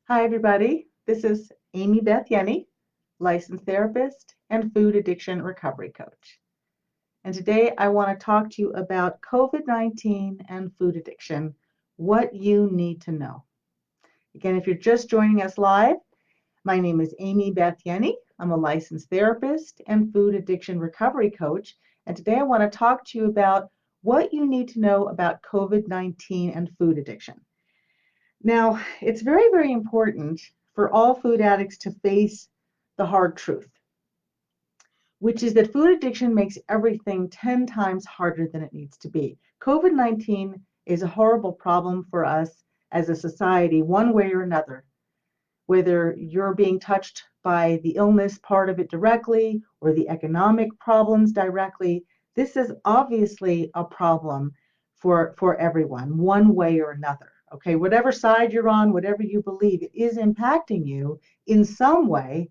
Hi, everybody. This is Beth Ienni, licensed therapist and food addiction recovery coach. And today I want to talk to you about COVID-19 and food addiction, what you need to know. Again, if you're just joining us live, my name is Beth Ienni. I'm a licensed therapist and food addiction recovery coach. And today I want to talk to you about what you need to know about COVID-19 and food addiction. Now, it's very, very important for all food addicts to face the hard truth, which is that food addiction makes everything 10 times harder than it needs to be. COVID-19 is a horrible problem for us as a society, one way or another, whether you're being touched by the illness part of it directly or the economic problems directly. This is obviously a problem for everyone, one way or another. Okay, whatever side you're on, whatever you believe, it is impacting you in some way,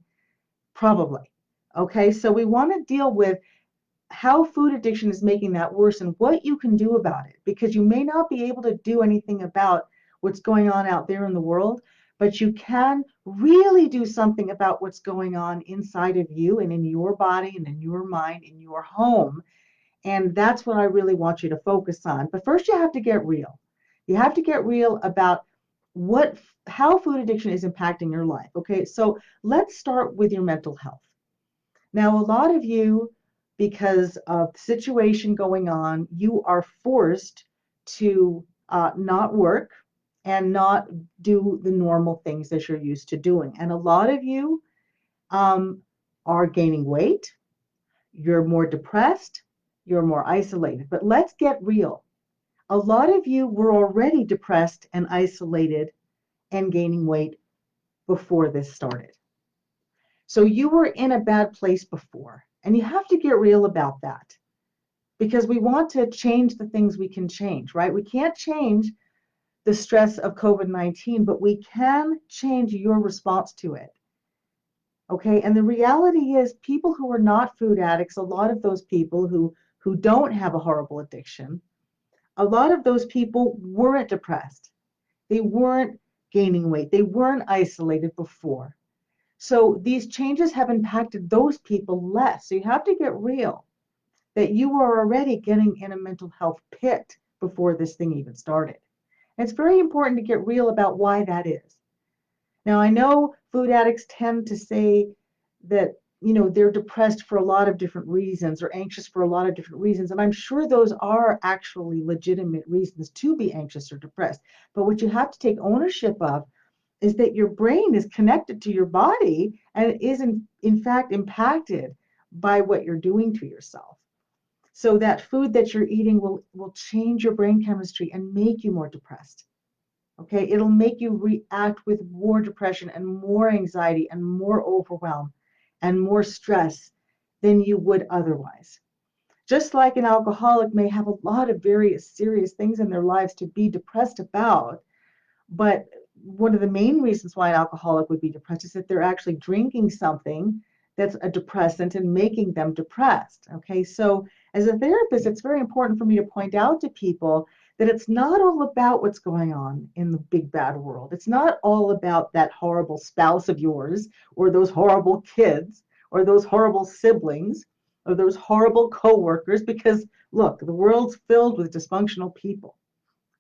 probably. Okay, so we want to deal with how food addiction is making that worse and what you can do about it, because you may not be able to do anything about what's going on out there in the world, but you can really do something about what's going on inside of you and in your body and in your mind, in your home. And that's what I really want you to focus on. But first, you have to get real. You have to get real about how food addiction is impacting your life. Okay, so let's start with your mental health. Now, a lot of you, because of the situation going on, you are forced to not work and not do the normal things that you're used to doing. And a lot of you are gaining weight, you're more depressed, you're more isolated. But let's get real. A lot of you were already depressed and isolated and gaining weight before this started. So you were in a bad place before, and you have to get real about that because we want to change the things we can change, right? We can't change the stress of COVID-19, but we can change your response to it. Okay, and the reality is people who are not food addicts, a lot of those people who don't have a horrible addiction, a lot of those people weren't depressed. They weren't gaining weight. They weren't isolated before. So these changes have impacted those people less. So you have to get real that you were already getting in a mental health pit before this thing even started. And it's very important to get real about why that is. Now, I know food addicts tend to say that, they're depressed for a lot of different reasons or anxious for a lot of different reasons. And I'm sure those are actually legitimate reasons to be anxious or depressed. But what you have to take ownership of is that your brain is connected to your body and is in fact impacted by what you're doing to yourself. So that food that you're eating will change your brain chemistry and make you more depressed. Okay, it'll make you react with more depression and more anxiety and more overwhelm and more stress than you would otherwise. Just like an alcoholic may have a lot of very serious things in their lives to be depressed about, but one of the main reasons why an alcoholic would be depressed is that they're actually drinking something that's a depressant and making them depressed. Okay, so as a therapist, it's very important for me to point out to people that it's not all about what's going on in the big bad world. It's not all about that horrible spouse of yours or those horrible kids or those horrible siblings or those horrible coworkers, because look, the world's filled with dysfunctional people.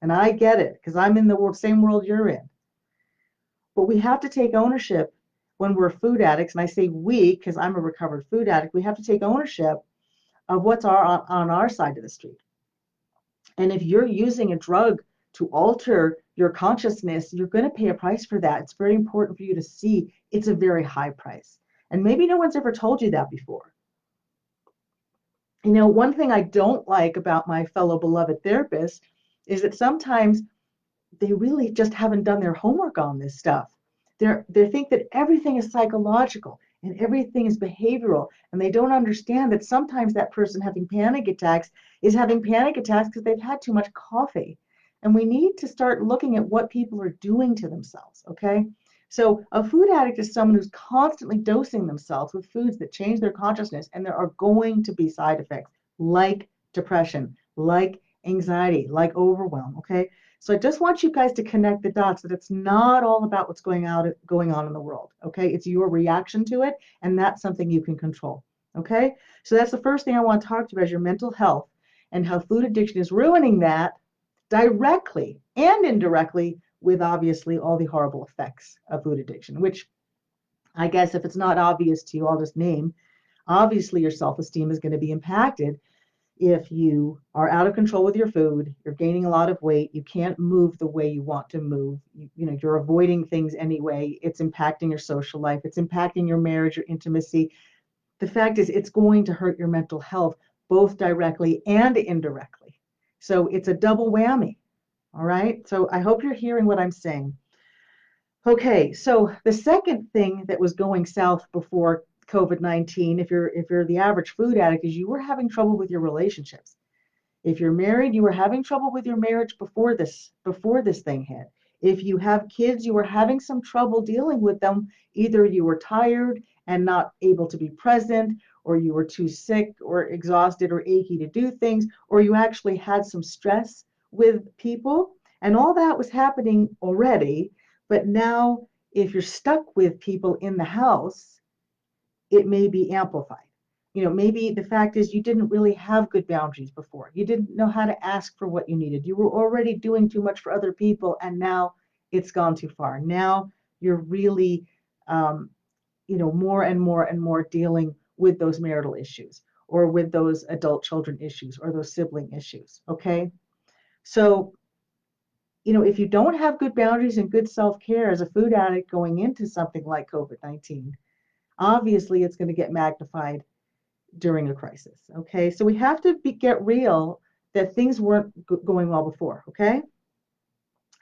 And I get it because I'm in the same world you're in. But we have to take ownership when we're food addicts. And I say we because I'm a recovered food addict. We have to take ownership of what's on our side of the street. And if you're using a drug to alter your consciousness, you're going to pay a price for that. It's very important for you to see it's a very high price. And maybe no one's ever told you that before. One thing I don't like about my fellow beloved therapists is that sometimes they really just haven't done their homework on this stuff. They think that everything is psychological and everything is behavioral, and they don't understand that sometimes that person having panic attacks is having panic attacks because they've had too much coffee. And we need to start looking at what people are doing to themselves, okay? So a food addict is someone who's constantly dosing themselves with foods that change their consciousness, and there are going to be side effects like depression, like anxiety, like overwhelm, okay? So I just want you guys to connect the dots that it's not all about what's going on in the world. Okay, it's your reaction to it, and that's something you can control. Okay, so that's the first thing I want to talk to you about is your mental health and how food addiction is ruining that directly and indirectly with obviously all the horrible effects of food addiction, which I guess if it's not obvious to you, I'll just name. Obviously, your self esteem is going to be impacted if you are out of control with your food, you're gaining a lot of weight, you can't move the way you want to move, you're avoiding things anyway, it's impacting your social life, it's impacting your marriage, your intimacy. The fact is, it's going to hurt your mental health both directly and indirectly. So it's a double whammy. All right. So I hope you're hearing what I'm saying. Okay, so the second thing that was going south before COVID-19, if you're the average food addict, is you were having trouble with your relationships. If you're married, you were having trouble with your marriage before this thing hit. If you have kids, you were having some trouble dealing with them. Either you were tired and not able to be present, or you were too sick or exhausted or achy to do things, or you actually had some stress with people. And all that was happening already. But now, if you're stuck with people in the house, it may be amplified. Maybe the fact is you didn't really have good boundaries before. You didn't know how to ask for what you needed. You were already doing too much for other people, and now it's gone too far. Now you're really, more and more and more dealing with those marital issues or with those adult children issues or those sibling issues. Okay. So, if you don't have good boundaries and good self care as a food addict going into something like COVID-19, obviously it's going to get magnified during a crisis. Okay, so we have to get real that things weren't going well before. Okay,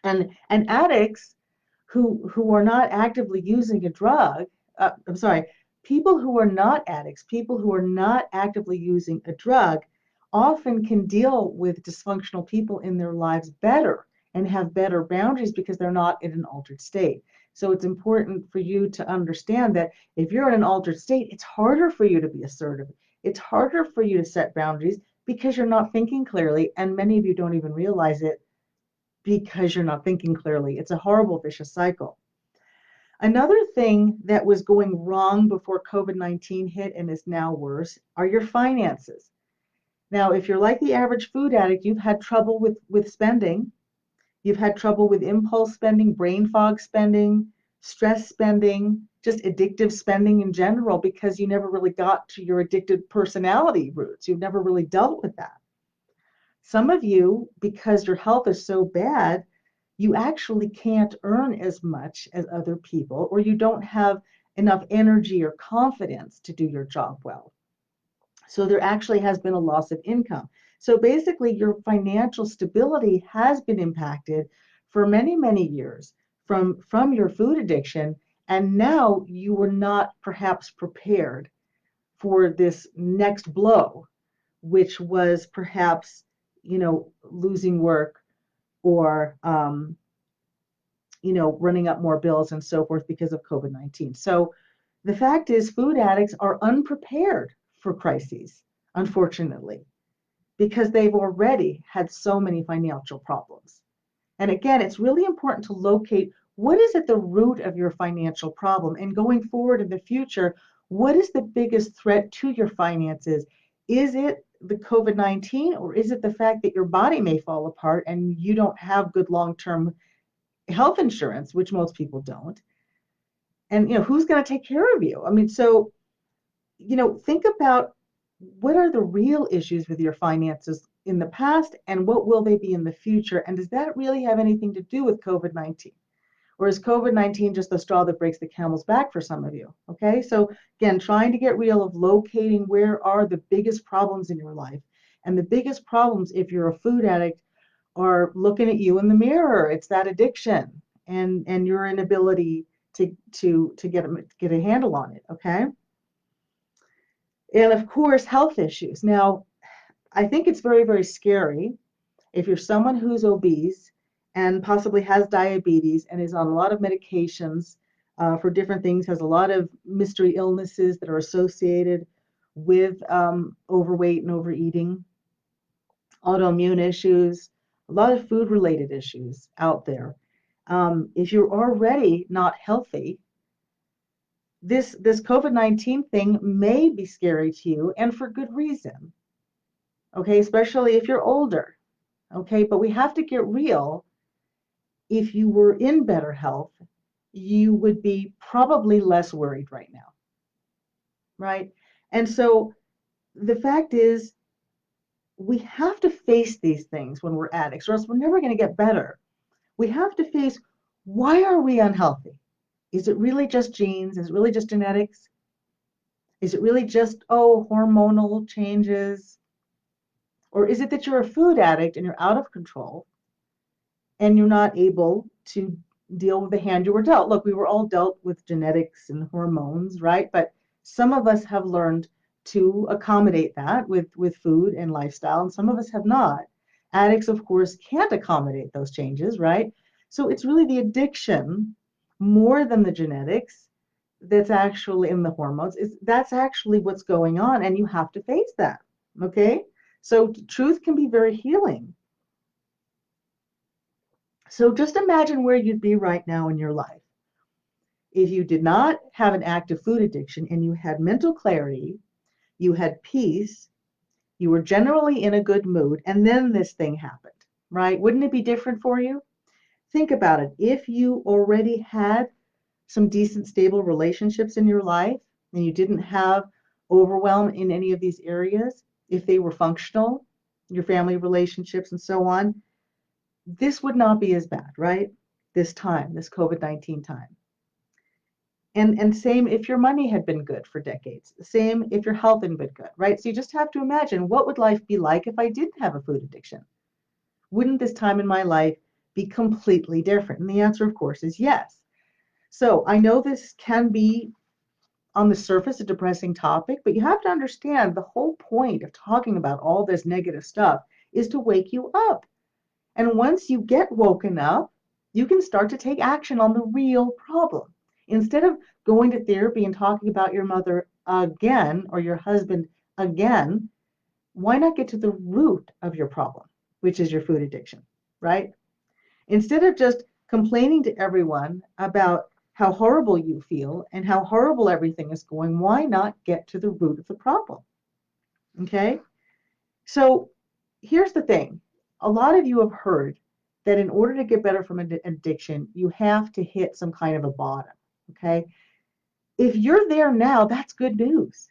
and addicts who are not actively using a drug, I'm sorry, people who are not addicts, people who are not actively using a drug, often can deal with dysfunctional people in their lives better and have better boundaries because they're not in an altered state. So it's important for you to understand that if you're in an altered state, it's harder for you to be assertive. It's harder for you to set boundaries because you're not thinking clearly, and many of you don't even realize it because you're not thinking clearly. It's a horrible vicious cycle. Another thing that was going wrong before COVID-19 hit and is now worse are your finances. Now, if you're like the average food addict, you've had trouble with spending. You've had trouble with impulse spending, brain fog spending, stress spending, just addictive spending in general because you never really got to your addicted personality roots. You've never really dealt with that. Some of you, because your health is so bad, you actually can't earn as much as other people, or you don't have enough energy or confidence to do your job well. So there actually has been a loss of income. So basically, your financial stability has been impacted for many, many years from your food addiction. And now you were not perhaps prepared for this next blow, which was perhaps, losing work or, running up more bills and so forth because of COVID-19. So the fact is, food addicts are unprepared for crises, unfortunately, because they've already had so many financial problems. And again, it's really important to locate what is at the root of your financial problem. And going forward in the future, what is the biggest threat to your finances? Is it the COVID-19, or is it the fact that your body may fall apart and you don't have good long-term health insurance, which most people don't? And who's going to take care of you? I mean, so think about what are the real issues with your finances in the past and what will they be in the future? And does that really have anything to do with COVID-19? Or is COVID-19 just the straw that breaks the camel's back for some of you? Okay, so again, trying to get real of locating where are the biggest problems in your life. And the biggest problems, if you're a food addict, are looking at you in the mirror. It's that addiction and your inability to get a handle on it. Okay. And of course, health issues. Now, I think it's very, very scary if you're someone who's obese and possibly has diabetes and is on a lot of medications for different things, has a lot of mystery illnesses that are associated with overweight and overeating, autoimmune issues, a lot of food related issues out there. If you're already not healthy, this COVID-19 thing may be scary to you, and for good reason. Okay, especially if you're older. Okay, but we have to get real. If you were in better health, you would be probably less worried right now, right? And so the fact is, we have to face these things when we're addicts, or else we're never going to get better. We have to face, why are we unhealthy? Is it really just genes? Is it really just genetics? Is it really just, oh, hormonal changes? Or is it that you're a food addict and you're out of control and you're not able to deal with the hand you were dealt? Look, we were all dealt with genetics and hormones, right? But some of us have learned to accommodate that with food and lifestyle, and some of us have not. Addicts, of course, can't accommodate those changes, right? So it's really the addiction more than the genetics that's actually in the hormones. That's actually what's going on, and you have to face that. Okay? So truth can be very healing. So just imagine where you'd be right now in your life if you did not have an active food addiction and you had mental clarity, you had peace, you were generally in a good mood, and then this thing happened, right? Wouldn't it be different for you? Think about it. If you already had some decent, stable relationships in your life and you didn't have overwhelm in any of these areas, if they were functional, your family relationships and so on, this would not be as bad, right? This time, this COVID-19 time. And same if your money had been good for decades. Same if your health had been good, right? So you just have to imagine, what would life be like if I didn't have a food addiction? Wouldn't this time in my life be completely different? And the answer, of course, is yes. So I know this can be on the surface a depressing topic, but you have to understand the whole point of talking about all this negative stuff is to wake you up. And once you get woken up, you can start to take action on the real problem. Instead of going to therapy and talking about your mother again or your husband again, why not get to the root of your problem, which is your food addiction, right? Instead of just complaining to everyone about how horrible you feel and how horrible everything is going, why not get to the root of the problem? Okay? So here's the thing. A lot of you have heard that in order to get better from an addiction, you have to hit some kind of a bottom. Okay? If you're there now, that's good news.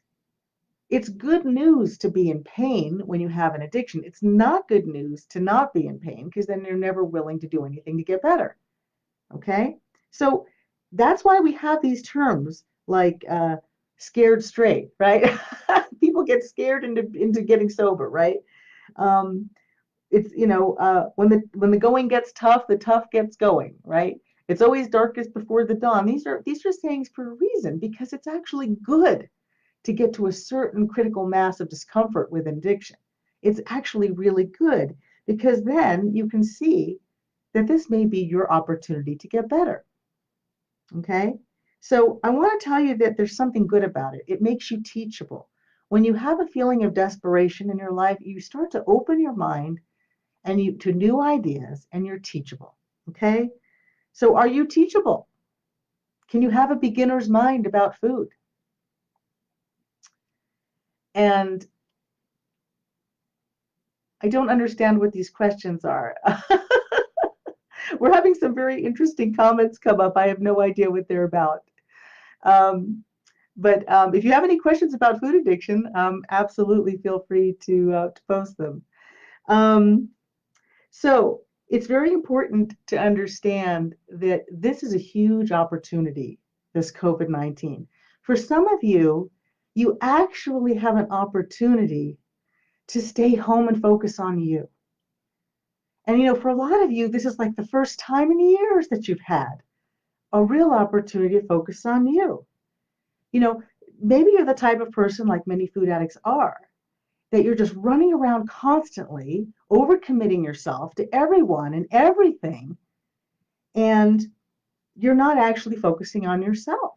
It's good news to be in pain when you have an addiction. It's not good news to not be in pain, because then you're never willing to do anything to get better. Okay? So that's why we have these terms like scared straight, right? People get scared into getting sober, right? Um, it's when the going gets tough, the tough gets going, right? It's always darkest before the dawn. These are sayings for a reason, because it's actually good to get to a certain critical mass of discomfort with addiction. It's actually really good, because then you can see that this may be your opportunity to get better. Okay? So I want to tell you that there's something good about it. It makes you teachable. When you have a feeling of desperation in your life, you start to open your mind and you to new ideas, and you're teachable. Okay? So are you teachable? Can you have a beginner's mind about food? And I don't understand what these questions are. We're having some very interesting comments come up. I have no idea what they're about. But if you have any questions about food addiction, absolutely feel free to post them. Um, so it's very important to understand that this is a huge opportunity, this COVID-19. For some of you, you actually have an opportunity to stay home and focus on you. And for a lot of you, this is like the first time in years that you've had a real opportunity to focus on you. You know, maybe you're the type of person, like many food addicts are, that you're just running around constantly, overcommitting yourself to everyone and everything, and you're not actually focusing on yourself.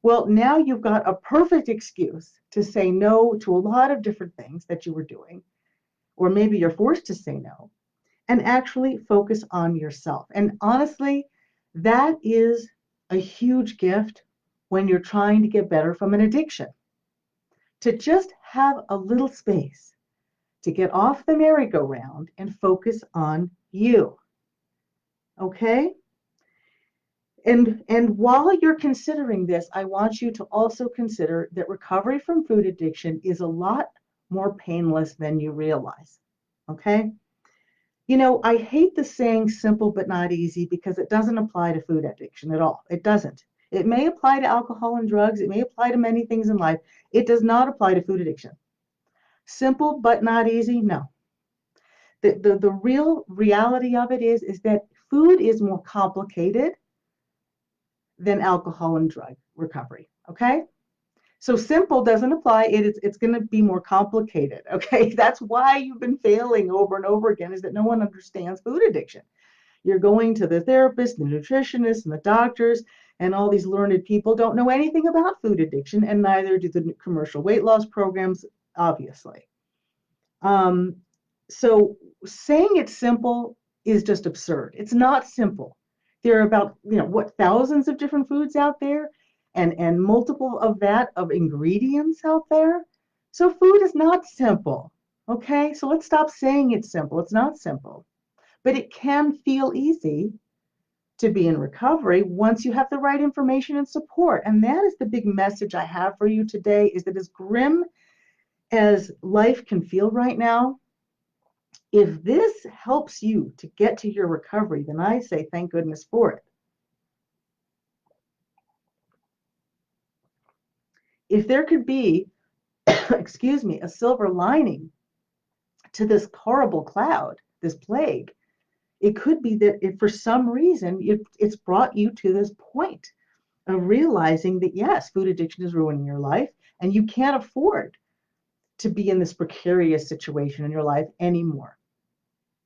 Well, now you've got a perfect excuse to say no to a lot of different things that you were doing, or maybe you're forced to say no. and actually focus on yourself. And honestly, that is a huge gift when you're trying to get better from an addiction. To just have a little space to get off the merry-go-round and focus on you. Okay? And while you're considering this, I want you to also consider that recovery from food addiction is a lot more painless than you realize. Okay? You know, I hate the saying simple but not easy because it doesn't apply to food addiction at all. It doesn't. It may apply to alcohol and drugs. It may apply to many things in life. It does not apply to food addiction. Simple but not easy? No. The real reality of it is that food is more complicated than alcohol and drug recovery. Okay? So simple doesn't apply. It's going to be more complicated. Okay? That's why you've been failing over and over again, is that no one understands food addiction. You're going to the therapist, the nutritionist, and the doctors, and all these learned people don't know anything about food addiction, and neither do the commercial weight loss programs, obviously. Um, so saying it's simple is just absurd. It's not simple. There are about, thousands of different foods out there, and multiple of that of ingredients out there. So food is not simple. Okay, so let's stop saying it's simple. It's not simple, but it can feel easy to be in recovery once you have the right information and support. And that is the big message I have for you today, is that as grim as life can feel right now, if this helps you to get to your recovery, then I say thank goodness for it. If there could be, excuse me, a silver lining to this horrible cloud, this plague, it could be that if for some reason it's brought you to this point of realizing that, yes, food addiction is ruining your life and you can't afford to be in this precarious situation in your life anymore.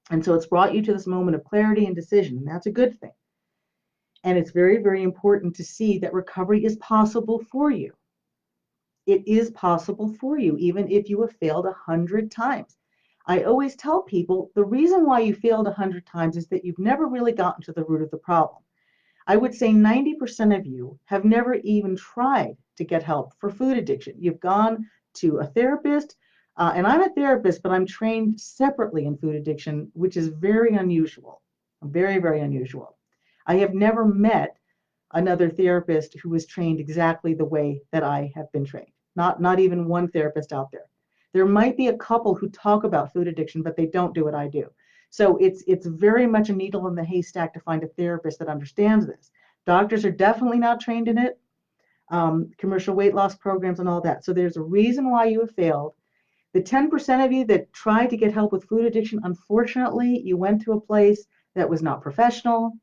And so it's brought you to this moment of clarity and decision, and that's a good thing. And it's very, very important to see that recovery is possible for you. It is possible for you, even if you have failed 100 times. I always tell people the reason why you failed 100 times is that you've never really gotten to the root of the problem. I would say 90% of you have never even tried to get help for food addiction. You've gone to a therapist, and I'm a therapist, but I'm trained separately in food addiction, which is very unusual, very, very unusual. I have never met another therapist who was trained exactly the way that I have been trained. Not even one therapist out there. There might be a couple who talk about food addiction, but they don't do what I do. So it's very much a needle in the haystack to find a therapist that understands this. Doctors are definitely not trained in it, commercial weight loss programs and all that. So there's a reason why you have failed. The 10% of you that tried to get help with food addiction, unfortunately, you went to a place that was not professional,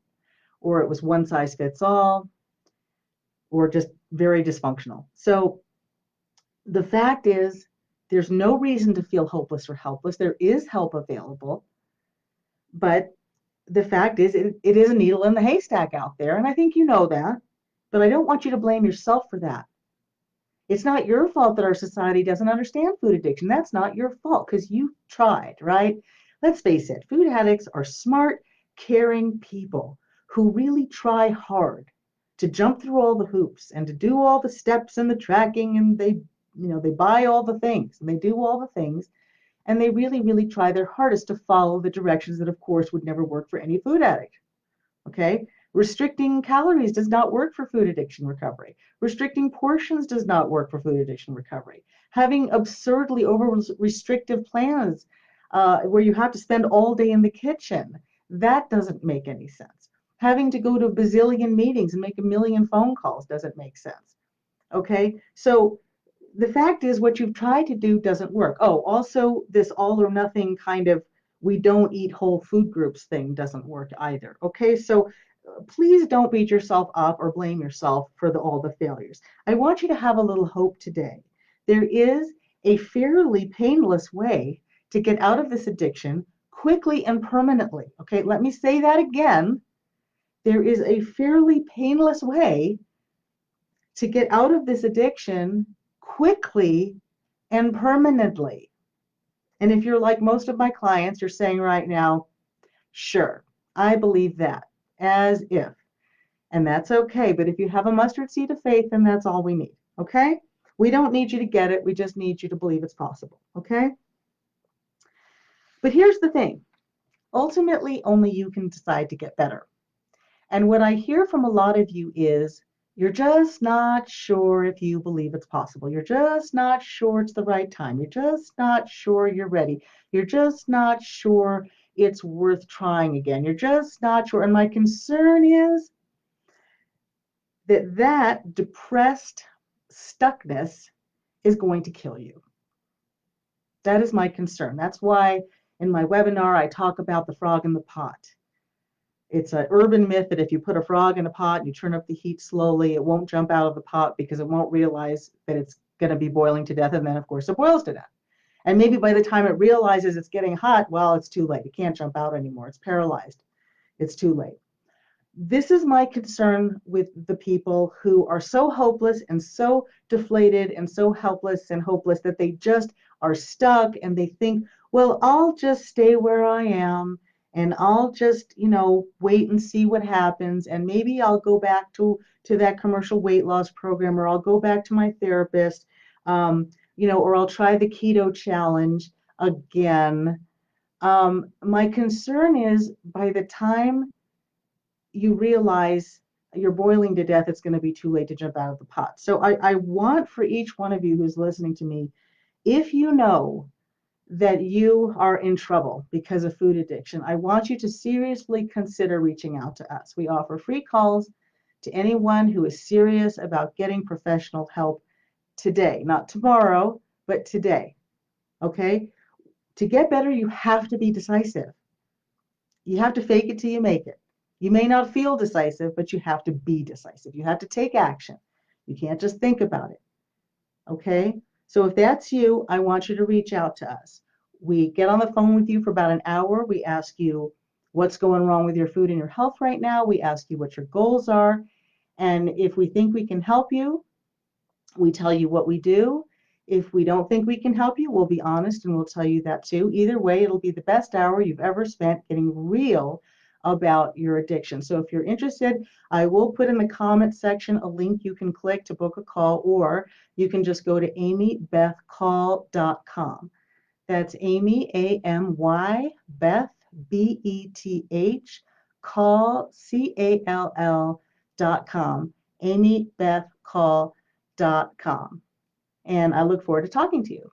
or it was one size fits all, or just very dysfunctional. So the fact is, there's no reason to feel hopeless or helpless. There is help available, but the fact is, it is a needle in the haystack out there, and I think you know that, but I don't want you to blame yourself for that. It's not your fault that our society doesn't understand food addiction. That's not your fault because you tried, right? Let's face it, food addicts are smart, caring people who really try hard to jump through all the hoops and to do all the steps and the tracking, and they buy all the things and they do all the things, and they really, really try their hardest to follow the directions that, of course, would never work for any food addict. Okay? Restricting calories does not work for food addiction recovery. Restricting portions does not work for food addiction recovery. Having absurdly over restrictive plans where you have to spend all day in the kitchen, that doesn't make any sense. Having to go to a bazillion meetings and make a million phone calls doesn't make sense. Okay? So the fact is, what you've tried to do doesn't work. Oh, also, this all or nothing kind of we don't eat whole food groups thing doesn't work either. Okay, so please don't beat yourself up or blame yourself for all the failures. I want you to have a little hope today. There is a fairly painless way to get out of this addiction quickly and permanently. Okay, let me say that again. There is a fairly painless way to get out of this addiction quickly and permanently. And if you're like most of my clients, you're saying right now, Sure, I believe that, as if. And that's okay. But if you have a mustard seed of faith, then that's all we need. Okay? We don't need you to get it. We just need you to believe it's possible. Okay? But here's the thing. Ultimately, only you can decide to get better. And what I hear from a lot of you is you're just not sure if you believe it's possible. You're just not sure it's the right time. You're just not sure you're ready. You're just not sure it's worth trying again. You're just not sure. And my concern is that depressed stuckness is going to kill you. That is my concern. That's why in my webinar I talk about the frog in the pot. It's an urban myth that if you put a frog in a pot and you turn up the heat slowly, it won't jump out of the pot because it won't realize that it's going to be boiling to death. And then, of course, it boils to death. And maybe by the time it realizes it's getting hot, well, it's too late. It can't jump out anymore. It's paralyzed. It's too late. This is my concern with the people who are so hopeless and so deflated and so helpless and hopeless that they just are stuck and they think, well, I'll just stay where I am and I'll just, wait and see what happens. And maybe I'll go back to that commercial weight loss program, or I'll go back to my therapist, or I'll try the keto challenge again. My concern is by the time you realize you're boiling to death, it's going to be too late to jump out of the pot. So I want for each one of you who's listening to me, if you know that you are in trouble because of food addiction, I want you to seriously consider reaching out to us. We offer free calls to anyone who is serious about getting professional help today, not tomorrow, but today. Okay? To get better, you have to be decisive. You have to fake it till you make it. You may not feel decisive, but you have to be decisive. You have to take action. You can't just think about it. Okay? So if that's you, I want you to reach out to us. We get on the phone with you for about an hour. We ask you what's going wrong with your food and your health right now. We ask you what your goals are. And if we think we can help you, we tell you what we do. If we don't think we can help you, we'll be honest and we'll tell you that too. Either way, it'll be the best hour you've ever spent getting real about your addiction. So if you're interested, I will put in the comment section a link you can click to book a call, or you can just go to amybethcall.com. That's Amy, A-M-Y, Beth, B-E-T-H, call, C-A-L-L.com, amybethcall.com. And I look forward to talking to you.